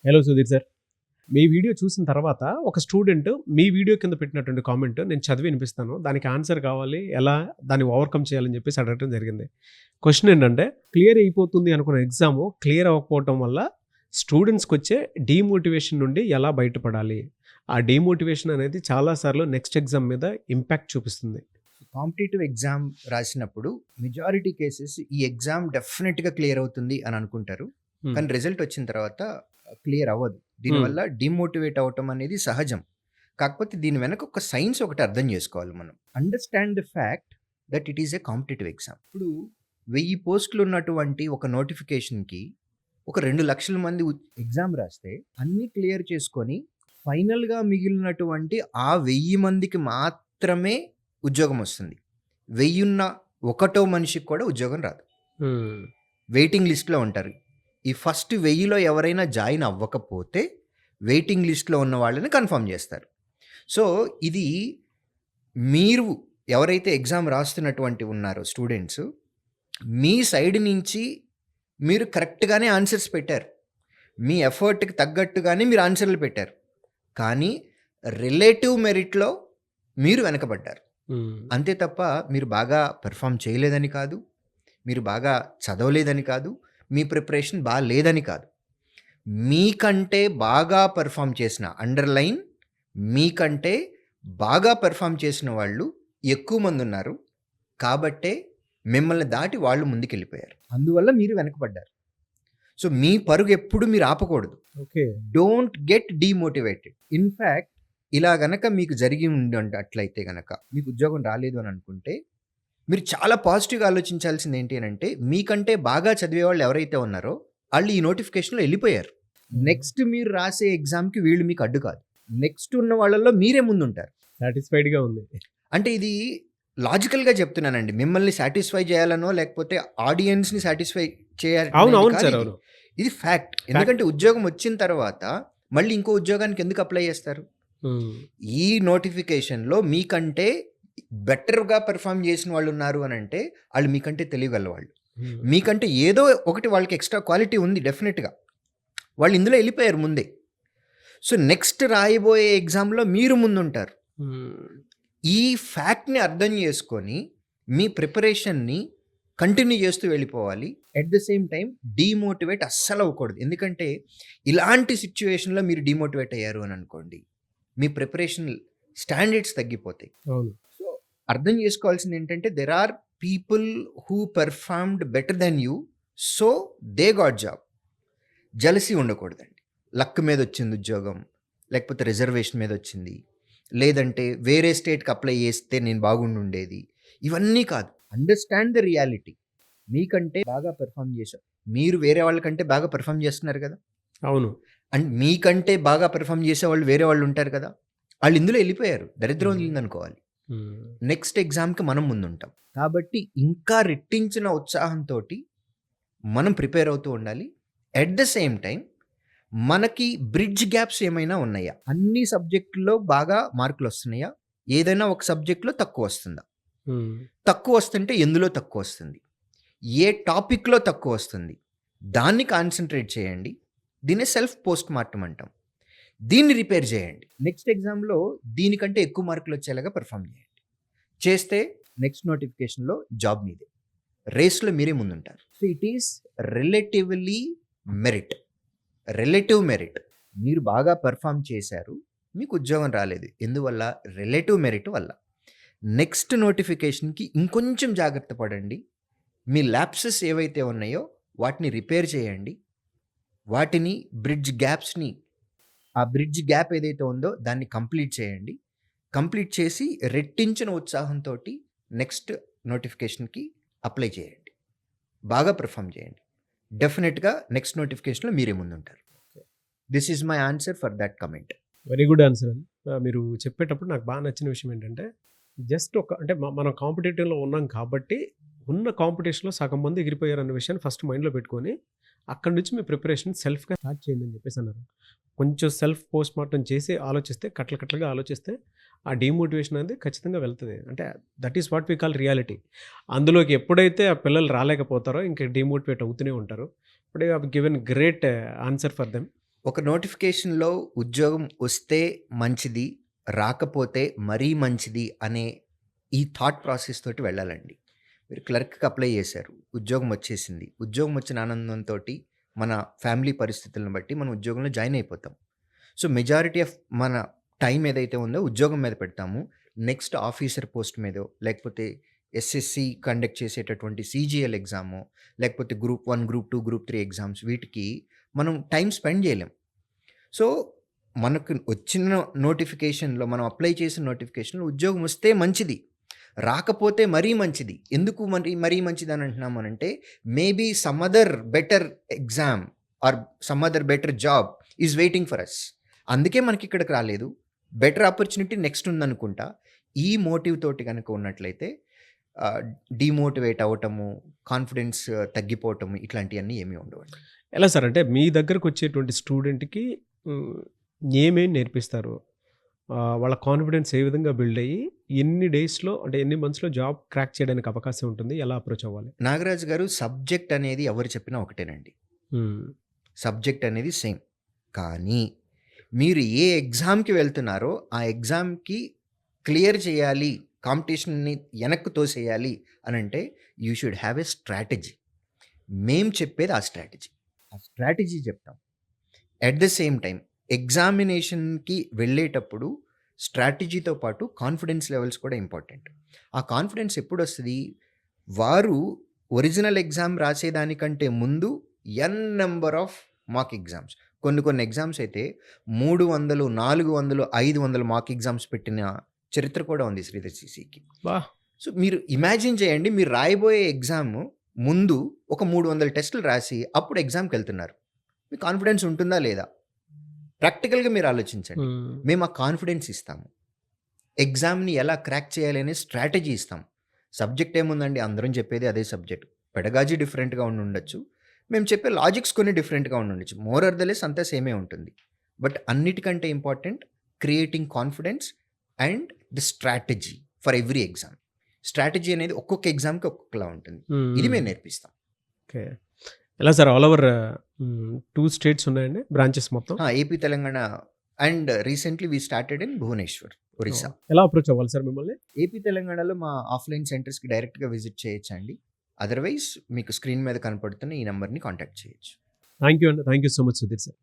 Hello Sudheer sir. మీ video చూసిన తర్వాత ఒక స్టూడెంట్ మీ వీడియో కింద పెట్టినటువంటి కామెంట్ నేను చదివి వినిపిస్తాను. దానికి ఆన్సర్ కావాలి, ఎలా దాన్ని ఓవర్‌కమ్ చేయాలని చెప్పేసి అడగటం జరిగింది. క్వెషన్ ఏంటంటే, క్లియర్ అయిపోతుంది అనుకున్న ఎగ్జాము క్లియర్ అవ్వకపోవటం వల్ల స్టూడెంట్స్‌కొచ్చే డీమోటివేషన్ నుండి ఎలా బయటపడాలి? ఆ డీమోటివేషన్ అనేది చాలా సార్లు నెక్స్ట్ ఎగ్జామ్ మీద ఇంపాక్ట్ చూపిస్తుంది. కాంపిటేటివ్ ఎగ్జామ్ రాసినప్పుడు మెజారిటీ కేసెస్ ఈ ఎగ్జామ్ డెఫినెట్గా క్లియర్ అవుతుంది అని అనుకుంటారు. కానీ రిజల్ట్ వచ్చిన తర్వాత క్లియర్ అవ్వదు. దీనివల్ల డిమోటివేట్ అవటం అనేది సహజం. కాకపోతే దీని వెనక ఒక సైన్స్ ఒకటి అర్థం చేసుకోవాలి మనం. Understand the fact that it is a competitive exam. ఇప్పుడు 1000 పోస్టులు ఉన్నటువంటి ఒక నోటిఫికేషన్కి ఒక 2 లక్షల మంది ఎగ్జామ్ రాస్తే అన్నీ క్లియర్ చేసుకొని ఫైనల్గా మిగిలినటువంటి ఆ 1000 మందికి మాత్రమే ఉద్యోగం వస్తుంది. 1000 ఉన్న ఒకటో మనిషికి కూడా ఉద్యోగం రాదు. వెయిటింగ్ లిస్ట్లో ఉంటారు. ఈ ఫస్ట్ 1000లో ఎవరైనా జాయిన్ అవ్వకపోతే వెయిటింగ్ లిస్ట్లో ఉన్న వాళ్ళని కన్ఫర్మ్ చేస్తారు. సో ఇది మీరు ఎవరైతే ఎగ్జామ్ రాస్తున్నటువంటి ఉన్నారో స్టూడెంట్స్, మీ సైడ్ నుంచి మీరు కరెక్ట్గానే ఆన్సర్స్ పెట్టారు. మీ ఎఫర్ట్కి తగ్గట్టుగానే మీరు ఆన్సర్లు పెట్టారు. కానీ రిలేటివ్ మెరిట్లో మీరు వెనకబడ్డారు. అంతే తప్ప మీరు బాగా పెర్ఫామ్ చేయలేదని కాదు, మీరు బాగా చదవలేదని కాదు, మీ ప్రిపరేషన్ బాగా లేదని కాదు. మీకంటే బాగా పెర్ఫామ్ చేసిన అండర్లైన్ మీకంటే బాగా పెర్ఫామ్ చేసిన వాళ్ళు ఎక్కువ మంది ఉన్నారు. కాబట్టే మిమ్మల్ని దాటి వాళ్ళు ముందుకెళ్ళిపోయారు. అందువల్ల మీరు వెనకబడ్డారు. సో మీ పరుగు ఎప్పుడు మీరు ఆపకూడదు. Okay. Don't get demotivated. In fact ఇలా గనక మీకు జరిగి అట్లయితే గనక మీకు ఉద్యోగం రాలేదు అని అనుకుంటే మీరు చాలా పాజిటివ్గా ఆలోచించాల్సింది ఏంటి అని అంటే, మీకంటే బాగా చదివే వాళ్ళు ఎవరైతే ఉన్నారో వాళ్ళు ఈ నోటిఫికేషన్లో వెళ్ళిపోయారు. నెక్స్ట్ మీరు రాసే ఎగ్జామ్కి వీళ్ళు మీకు అడ్డు కాదు. నెక్స్ట్ ఉన్న వాళ్ళల్లో మీరే ముందుంటారు. సాటిస్ఫైడ్గా ఉంది. అంటే ఇది లాజికల్గా చెప్తున్నానండి. మిమ్మల్ని సాటిస్ఫై చేయాలనో లేకపోతే ఆడియన్స్ని సాటిస్ఫై చేయాలి. అవును. ఇది ఫ్యాక్ట్. ఎందుకంటే ఉద్యోగం వచ్చిన తర్వాత మళ్ళీ ఇంకో ఉద్యోగానికి ఎందుకు అప్లై చేస్తారు? ఈ నోటిఫికేషన్లో మీకంటే బెటర్గా పెర్ఫామ్ చేసిన వాళ్ళు ఉన్నారు అని అంటే వాళ్ళు మీకంటే తెలియగల వాళ్ళు. మీకంటే ఏదో ఒకటి వాళ్ళకి ఎక్స్ట్రా క్వాలిటీ ఉంది డెఫినెట్గా. వాళ్ళు ఇందులో వెళ్ళిపోయారు ముందే. సో నెక్స్ట్ రాయబోయే ఎగ్జామ్లో మీరు ముందుంటారు. ఈ ఫ్యాక్ట్ని అర్థం చేసుకొని మీ ప్రిపరేషన్ని కంటిన్యూ చేస్తూ వెళ్ళిపోవాలి. At the same time demotivate అస్సలు అవ్వకూడదు. ఎందుకంటే ఇలాంటి సిచ్యువేషన్లో మీరు డీమోటివేట్ అయ్యారు అని అనుకోండి, మీ ప్రిపరేషన్ స్టాండర్డ్స్ తగ్గిపోతాయి. అవును. సో అర్థం చేసుకోవాల్సింది ఏంటంటే, there are people who performed better than you, so they got job. Jealousy ఉండకూడదండి. లక్ మీద వచ్చింది ఉద్యోగం, లేకపోతే రిజర్వేషన్ మీద వచ్చింది, లేదంటే వేరే స్టేట్కి అప్లై చేస్తే నేను బాగుండుండేది, ఇవన్నీ కాదు. Understand the reality. మీకంటే బాగా పెర్ఫామ్ చేశారు, మీరు వేరే వాళ్ళకంటే బాగా పెర్ఫామ్ చేస్తున్నారు కదా. అవును. అండ్ మీకంటే బాగా పెర్ఫామ్ చేసే వాళ్ళు వేరే వాళ్ళు ఉంటారు కదా. వాళ్ళు ఇందులో వెళ్ళిపోయారు. దరిద్రం వదిలిందనుకోవాలి. నెక్స్ట్ ఎగ్జామ్కి మనం ముందుంటాం. కాబట్టి ఇంకా రెట్టించిన ఉత్సాహంతో మనం ప్రిపేర్ అవుతూ ఉండాలి. ఎట్ ద సేమ్ టైం మనకి బ్రిడ్జ్ గ్యాప్స్ ఏమైనా ఉన్నాయా? అన్ని సబ్జెక్టుల్లో బాగా మార్కులు వస్తున్నాయా? ఏదైనా ఒక సబ్జెక్ట్లో తక్కువ వస్తుందా? తక్కువ వస్తుంటే ఎందులో తక్కువ వస్తుంది? ఏ టాపిక్లో తక్కువ వస్తుంది? దాన్ని కాన్సన్ట్రేట్ చేయండి. దీన్ని సెల్ఫ్ పోస్ట్ మార్టం అంటాం. దీన్ని రిపేర్ చేయండి. నెక్స్ట్ ఎగ్జామ్లో దీనికంటే ఎక్కువ మార్కులు వచ్చేలాగా పెర్ఫామ్ చేయండి. చేస్తే నెక్స్ట్ నోటిఫికేషన్లో జాబ్ మీదే, రేస్లో మీరే ముందుంటారు. So it is relatively merit. Relative merit. మీరు బాగా పెర్ఫామ్ చేశారు, మీకు ఉద్యోగం రాలేదు. ఎందువల్ల? రిలేటివ్ మెరిట్ వల్ల. నెక్స్ట్ నోటిఫికేషన్కి ఇంకొంచెం జాగ్రత్త పడండి. మీ ల్యాప్సెస్ ఏవైతే ఉన్నాయో వాటిని రిపేర్ చేయండి. వాటిని బ్రిడ్జ్ గ్యాప్స్ని, ఆ బ్రిడ్జ్ గ్యాప్ ఏదైతే ఉందో దాన్ని కంప్లీట్ చేయండి. కంప్లీట్ చేసి రెట్టించిన ఉత్సాహంతో నెక్స్ట్ నోటిఫికేషన్కి అప్లై చేయండి. బాగా పెర్ఫామ్ చేయండి. డెఫినెట్గా నెక్స్ట్ నోటిఫికేషన్లో మీరే ముందుంటారు. This is my answer for that comment. Very good answer అండి. మీరు చెప్పేటప్పుడు నాకు బాగా నచ్చిన విషయం ఏంటంటే, జస్ట్ అంటే మనం కాంపిటేటివ్లో ఉన్నాం కాబట్టి ఉన్న కాంపిటీషన్లో సగం మంది ఎగిరిపోయారు అన్న విషయాన్ని ఫస్ట్ మైండ్లో పెట్టుకొని అక్కడి నుంచి మీ ప్రిపరేషన్ సెల్ఫ్గా స్టార్ట్ చేయండి అని చెప్పేసి అన్నారు. కొంచెం సెల్ఫ్ పోస్ట్ మార్టం చేసి ఆలోచిస్తే, కట్లగా ఆలోచిస్తే ఆ డీమోటివేషన్ అనేది ఖచ్చితంగా వెళ్తుంది. అంటే that is what we call reality. అందులోకి ఎప్పుడైతే ఆ పిల్లలు రాలేకపోతారో ఇంకా డీమోటివేట్ అవుతూనే ఉంటారు. ఇప్పుడు I have given great answer for them. ఒక నోటిఫికేషన్‌లో ఉద్యోగం వస్తే మంచిది, రాకపోతే మరీ మంచిది అనే ఈ థాట్ ప్రాసెస్ తోటి వెళ్ళాలండి. మీరు క్లర్క్‌కి అప్లై చేశారు. ఉద్యోగం వచ్చేసింది. ఉద్యోగం వచ్చిన ఆనందంతోటి మన ఫ్యామిలీ పరిస్థితులను బట్టి మనం ఉద్యోగంలో జాయిన్ అయిపోతాం. సో, మెజారిటీ ఆఫ్ మన టైం ఏదైతే ఉందో ఉద్యోగం మీద పెడతాము. నెక్స్ట్ ఆఫీసర్ పోస్ట్ మీదో, లేకపోతే ఎస్ఎస్‌సి కండక్ట్ చేసేటటువంటి సీజీఎల్ ఎగ్జామో, లేకపోతే గ్రూప్ 1, గ్రూప్ 2, గ్రూప్ 3 ఎగ్జామ్స్ వీటికి మనం టైం స్పెండ్ చేయలేం. సో, మనకు వచ్చిన నోటిఫికేషన్‌లో మనం అప్లై చేసిన నోటిఫికేషన్‌లో ఉద్యోగం వస్తే మంచిది. రాకపోతే మరీ మంచిది. ఎందుకు మరీ మంచిదని అంటున్నామనంటే, maybe some other better exam or some other better job is waiting for us. అందుకే మనకిక్కడికి రాలేదు. బెటర్ ఆపర్చునిటీ నెక్స్ట్ ఉందనుకుంటా. ఈ మోటివ్ తోటి గనక ఉన్నట్లయితే డీమోటివేట్ అవ్వటము, కాన్ఫిడెన్స్ తగ్గిపోవటము ఇట్లాంటియన్నీ ఏమీ ఉండవండి. ఎలా సార్? అంటే మీ దగ్గరకొచ్చేటువంటి స్టూడెంట్‌కి హ్మ్, ఏమేం నేర్పిస్తారు? వాళ్ళ కాన్ఫిడెన్స్ ఏ విధంగా బిల్డ్ అయ్యి, ఎన్ని డేస్‌లో అంటే ఎన్ని మంత్స్‌లో జాబ్ క్రాక్ చేయడానికి అవకాశం ఉంటుంది? ఎలా అప్రోచ్ అవ్వాలి? నాగరాజు గారు, సబ్జెక్ట్ అనేది ఎవరు చెప్పినా ఒకటేనండి. హ్మ్. సబ్జెక్ట్ అనేది సేమ్. కానీ మీరు ఏ ఎగ్జామ్‌కి వెళ్తున్నారో ఆ ఎగ్జామ్‌కి క్లియర్ చేయాలి, కాంపిటీషన్‌ని వెనక్కి తోసేయాలి అనంటే you should have a strategy. మేము చెప్పేది ఆ స్ట్రాటజీ. ఆ స్ట్రాటజీ చెప్తాం. ఎట్ ద సేమ్ టైమ్ ఎగ్జామినేషన్‌కి వెళ్ళేటప్పుడు స్ట్రాటజీతో పాటు కాన్ఫిడెన్స్ లెవెల్స్ కూడా ఇంపార్టెంట్. ఆ కాన్ఫిడెన్స్ ఎప్పుడొస్తది? వారు ఒరిజినల్ ఎగ్జామ్ రాసేదానికంటే ముందు నంబర్ ఆఫ్ మాక్ ఎగ్జామ్స్. కొన్ని ఎగ్జామ్స్ అయితే 300, 400, 500 మాక్ ఎగ్జామ్స్ పెట్టిన చరిత్ర కూడా ఉంది శ్రీధర్ సీసీకి. వాహ్! సో, మీరు ఇమాజిన్ చేయండి, మీరు రాయబోయే ఎగ్జామ్ ముందు ఒక 300 టెస్టులు రాసి అప్పుడు ఎగ్జామ్‌కెళ్తున్నారు. మీకు కాన్ఫిడెన్స్ ఉంటుందా లేదా? ప్రాక్టికల్‌గా మీరు ఆలోచించండి. హ్మ్. మేము ఆ కాన్ఫిడెన్స్ ఇస్తాము. ఎగ్జామ్‌ని ఎలా క్రాక్ చేయాలి అనే స్ట్రాటజీ ఇస్తాం. సబ్జెక్ట్ ఏముందండి, అందరం చెప్పేది అదే సబ్జెక్ట్. పెడగాజీ డిఫరెంట్‌గా ఉండుండొచ్చు. మేము చెప్పే లాజిక్స్ కొన్ని డిఫరెంట్‌గా ఉండుండొచ్చు. మోర్ ఆర్ ద లెస్ అంతా సేమే ఉంటుంది. బట్ అన్నిటికంటే important creating confidence and the strategy for every exam. Strategy అనేది ఒక్కొక్క ఎగ్జామ్‌కి ఒక్కొక్కలా ఉంటుంది. హ్మ్. ఇది హ్మ్. మేము నేర్పిస్తాం. ఓకే. ఎలా సార్? ఆల్ ఓవర్ 2 స్టేట్స్ ఉన్నాయండి బ్రాంచెస్ మొత్తం? AP, Telangana and recently we started in Bhubaneswar, Orissa. ఎలా అప్రోచ్ అవ్వాలి సార్ మిమ్మల్ని? ఏపీ, తెలంగాణలో మా ఆఫ్‌లైన్ సెంటర్స్‌కి డైరెక్ట్‌గా విజిట్ చేయొచ్చండి. అదర్‌వైజ్ మీకు స్క్రీన్ మీద కనపడుతున్న ఈ నంబర్‌ని కాంటాక్ట్ చేయొచ్చు. థాంక్ యూ అండి. Thank you so much Sudheer sir.